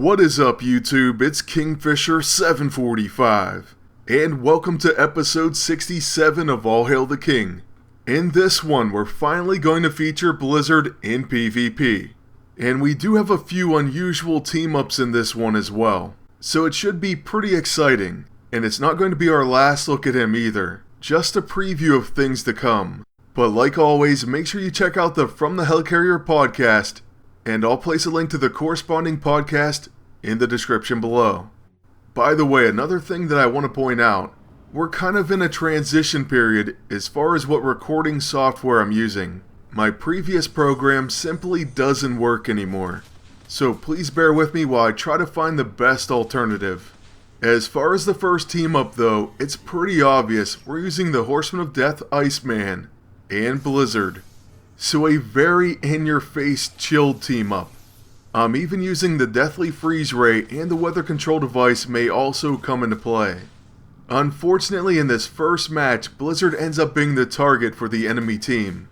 What is up, YouTube? It's Kingfisher745, and welcome to episode 67 of All Hail the King. In this one, we're finally going to feature Blizzard in PvP, and we do have a few unusual team-ups in this one as well, so it should be pretty exciting, and it's not going to be our last look at him either, just a preview of things to come. But like always, make sure you check out the From the Helicarrier podcast, and I'll place a link to the corresponding podcast in the description below. By the way, another thing that I want to point out, we're kind of in a transition period as far as what recording software I'm using. My previous program simply doesn't work anymore, so please bear with me while I try to find the best alternative. As far as the first team up though, it's pretty obvious we're using the Horseman of Death Iceman and Blizzard. So a very in-your-face chilled team up. I'm even using the Deathly Freeze Ray, and the weather control device may also come into play. Unfortunately, in this first match, Blizzard ends up being the target for the enemy team.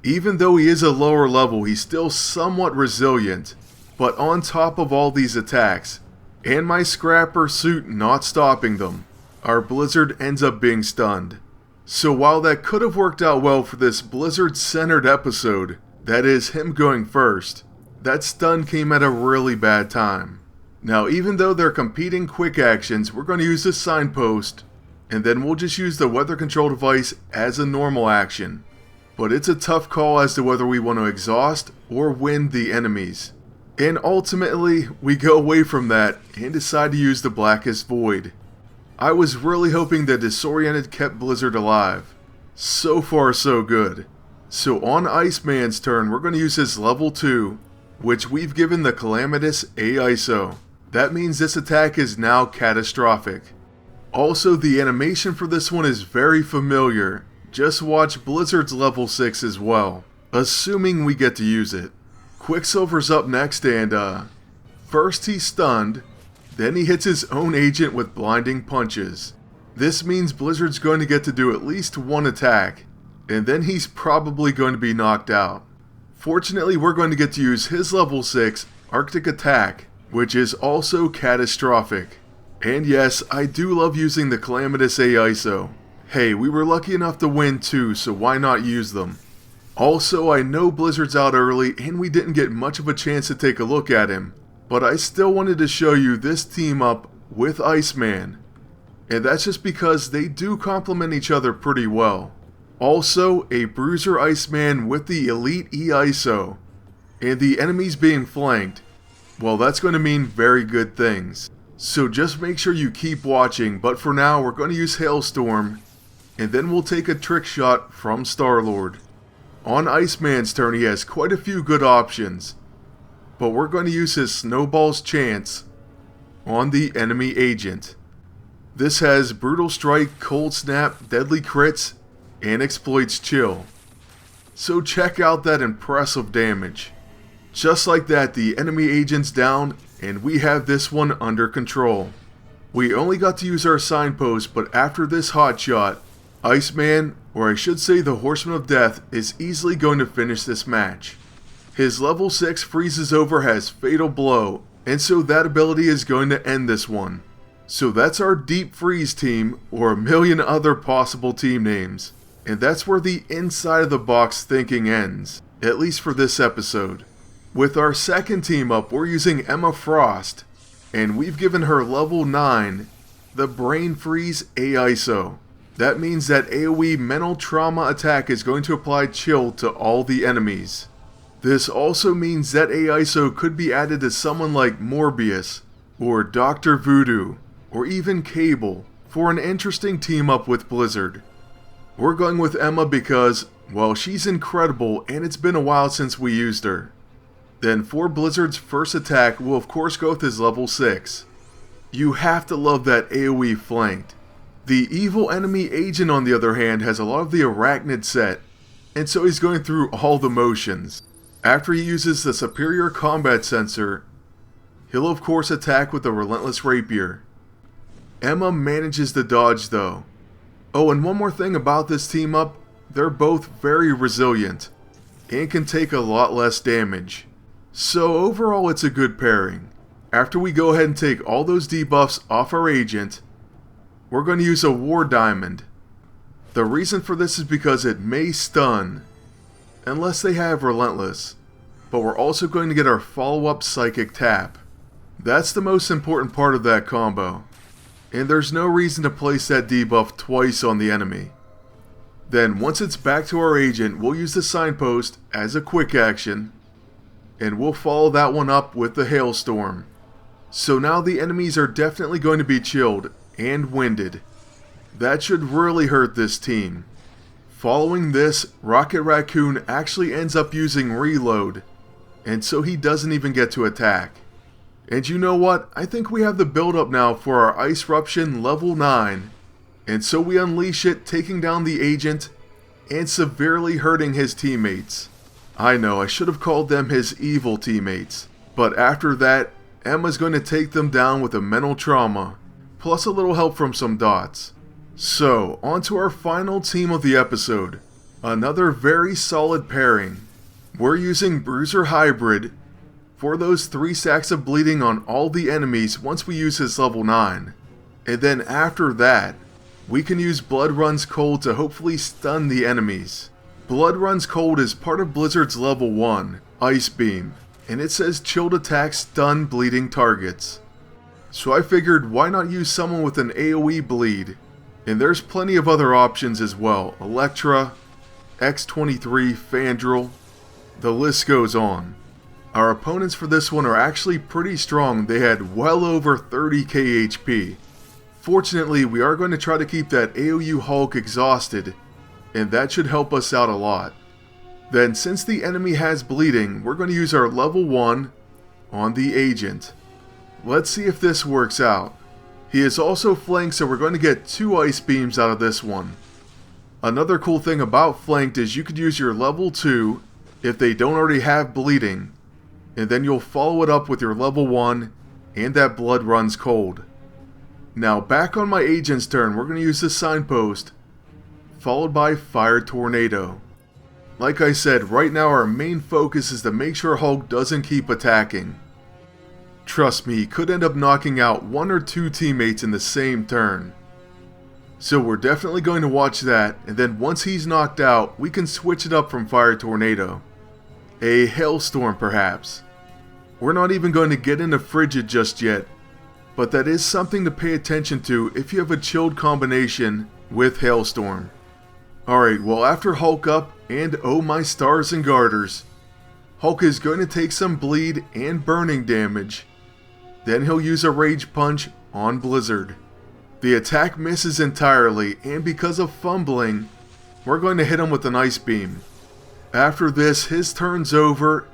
Even though he is a lower level, he's still somewhat resilient, but on top of all these attacks, and my Scrapper suit not stopping them, our Blizzard ends up being stunned. So while that could have worked out well for this Blizzard-centered episode, that is him going first, that stun came at a really bad time. Now even though they're competing quick actions, we're going to use this Signpost, and then we'll just use the weather control device as a normal action. But it's a tough call as to whether we want to exhaust or win the enemies. And ultimately, we go away from that and decide to use the Blackest Void. I was really hoping that Disoriented kept Blizzard alive. So far so good. So on Iceman's turn, we're going to use his level 2, which we've given the Calamitous AISO. That means this attack is now catastrophic. Also, the animation for this one is very familiar. Just watch Blizzard's level 6 as well, assuming we get to use it. Quicksilver's up next, and first he's stunned, then he hits his own agent with blinding punches. This means Blizzard's going to get to do at least one attack, and then he's probably going to be knocked out. Fortunately, we're going to get to use his level 6 Arctic Attack, which is also catastrophic. And yes, I do love using the Calamitous AISO. Hey, we were lucky enough to win too, so why not use them? Also, I know Blizzard's out early and we didn't get much of a chance to take a look at him, but I still wanted to show you this team up with Iceman. And that's just because they do complement each other pretty well. Also, a Bruiser Iceman with the Elite EISO, and the enemies being flanked, well, that's going to mean very good things. So just make sure you keep watching, but for now we're going to use Hailstorm, and then we'll take a trick shot from Star-Lord. On Iceman's turn he has quite a few good options, but we're going to use his Snowball's Chance on the enemy agent. This has Brutal Strike, Cold Snap, Deadly Crits, and Exploits Chill. So check out that impressive damage. Just like that, the enemy agent's down, and we have this one under control. We only got to use our Signpost, but after this hotshot, Iceman, or I should say the Horseman of Death, is easily going to finish this match. His level 6 Freezes Over has Fatal Blow, and so that ability is going to end this one. So that's our Deep Freeze team, or a million other possible team names. And that's where the inside of the box thinking ends, at least for this episode. With our second team up, we're using Emma Frost, and we've given her level 9, the Brain Freeze AISO. That means that AoE Mental Trauma attack is going to apply chill to all the enemies. This also means that AISO could be added to someone like Morbius, or Dr. Voodoo, or even Cable, for an interesting team up with Blizzard. We're going with Emma because, well, she's incredible and it's been a while since we used her. Then for Blizzard's first attack, we'll of course go with his level 6. You have to love that AoE flanked. The evil enemy agent on the other hand has a lot of the Arachnid set, and so he's going through all the motions. After he uses the Superior Combat Sensor, he'll of course attack with the Relentless Rapier. Emma manages to dodge though. Oh, and one more thing about this team up, they're both very resilient, and can take a lot less damage. So overall it's a good pairing. after we go ahead and take all those debuffs off our agent, we're going to use a War Diamond. The reason for this is because it may stun, unless they have Relentless, but we're also going to get our follow-up Psychic Tap. That's the most important part of that combo, and there's no reason to place that debuff twice on the enemy. Then once it's back to our agent, we'll use the Signpost as a quick action, and we'll follow that one up with the Hailstorm. So now the enemies are definitely going to be chilled and winded. That should really hurt this team. Following this, Rocket Raccoon actually ends up using Reload, and so he doesn't even get to attack. And you know what? I think we have the build up now for our Ice Eruption level 9, and so we unleash it, taking down the agent and severely hurting his teammates. I know, I should have called them his evil teammates, but after that, Emma's going to take them down with a mental trauma, plus a little help from some dots. So, on to our final team of the episode. Another very solid pairing. We're using Bruiser Hybrid for those 3 stacks of bleeding on all the enemies once we use his level 9. And then after that, we can use Blood Runs Cold to hopefully stun the enemies. Blood Runs Cold is part of Blizzard's level 1, Ice Beam, and it says chilled attacks stun bleeding targets. So I figured why not use someone with an AoE bleed, and there's plenty of other options as well. Electra, X23, Fandral, the list goes on. Our opponents for this one are actually pretty strong. They had well over 30k HP. Fortunately, we are going to try to keep that AoE Hulk exhausted, and that should help us out a lot. Then since the enemy has bleeding, we're going to use our level 1 on the agent. Let's see if this works out. He is also flanked, so we're going to get 2 ice beams out of this one. Another cool thing about flanked is you could use your level 2 if they don't already have bleeding, and then you'll follow it up with your level 1 and that Blood Runs Cold. Now back on my agent's turn, we're going to use the Signpost, followed by Fire Tornado. Like I said, right now our main focus is to make sure Hulk doesn't keep attacking. Trust me, he could end up knocking out 1 or 2 teammates in the same turn. So we're definitely going to watch that, and then once he's knocked out, we can switch it up from Fire Tornado. A Hailstorm perhaps. We're not even going to get into Frigid just yet, but that is something to pay attention to if you have a chilled combination with Hailstorm. Alright, well after Hulk up and oh my stars and garters, Hulk is going to take some bleed and burning damage. Then he'll use a Rage Punch on Blizzard. The attack misses entirely, and because of fumbling, we're going to hit him with an Ice Beam. After this, his turn's over,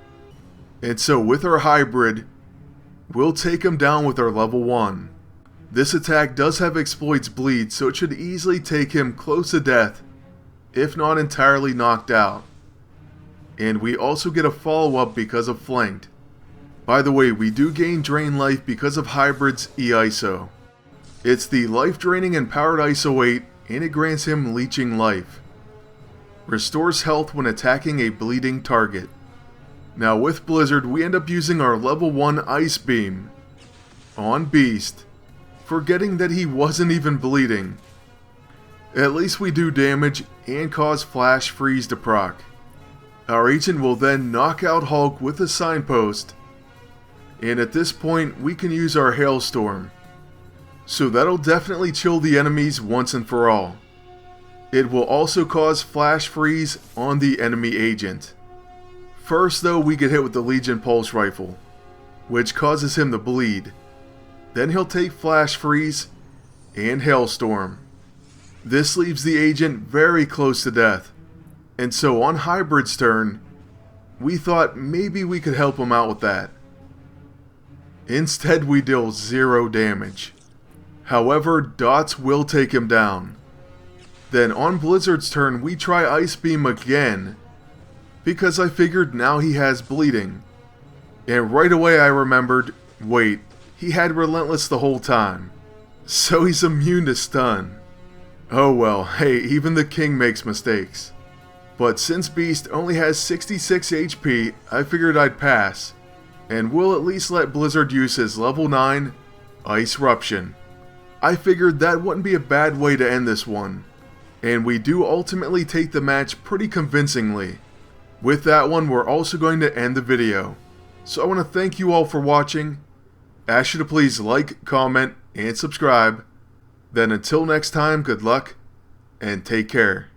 and so with our hybrid, we'll take him down with our level 1. This attack does have exploits bleed, so it should easily take him close to death, if not entirely knocked out. And we also get a follow-up because of flanked. By the way, we do gain drain life because of hybrid's E-ISO. It's the life draining and powered ISO 8, and it grants him leeching life. Restores health when attacking a bleeding target. Now with Blizzard, we end up using our level 1 Ice Beam on Beast, forgetting that he wasn't even bleeding. At least we do damage and cause Flash Freeze to proc. Our agent will then knock out Hulk with a Signpost, and at this point we can use our Hailstorm. So that'll definitely chill the enemies once and for all. It will also cause Flash Freeze on the enemy agent. First though, we get hit with the Legion Pulse Rifle, which causes him to bleed. Then he'll take Flash Freeze and Hailstorm. This leaves the agent very close to death, and so on Hybrid's turn, we thought maybe we could help him out with that. Instead we deal 0 damage. However, dots will take him down. Then on Blizzard's turn, we try Ice Beam again, because I figured now he has bleeding. And right away I remembered, wait, he had Relentless the whole time, so he's immune to stun. Oh well, hey, even the king makes mistakes. But since Beast only has 66 HP, I figured I'd pass. and we'll at least let Blizzard use his level 9 Ice Ruption. I figured that wouldn't be a bad way to end this one, and we do ultimately take the match pretty convincingly. With that one, we're also going to end the video. So I want to thank you all for watching. Ask you to please like, comment, and subscribe. Then until next time, good luck, and take care.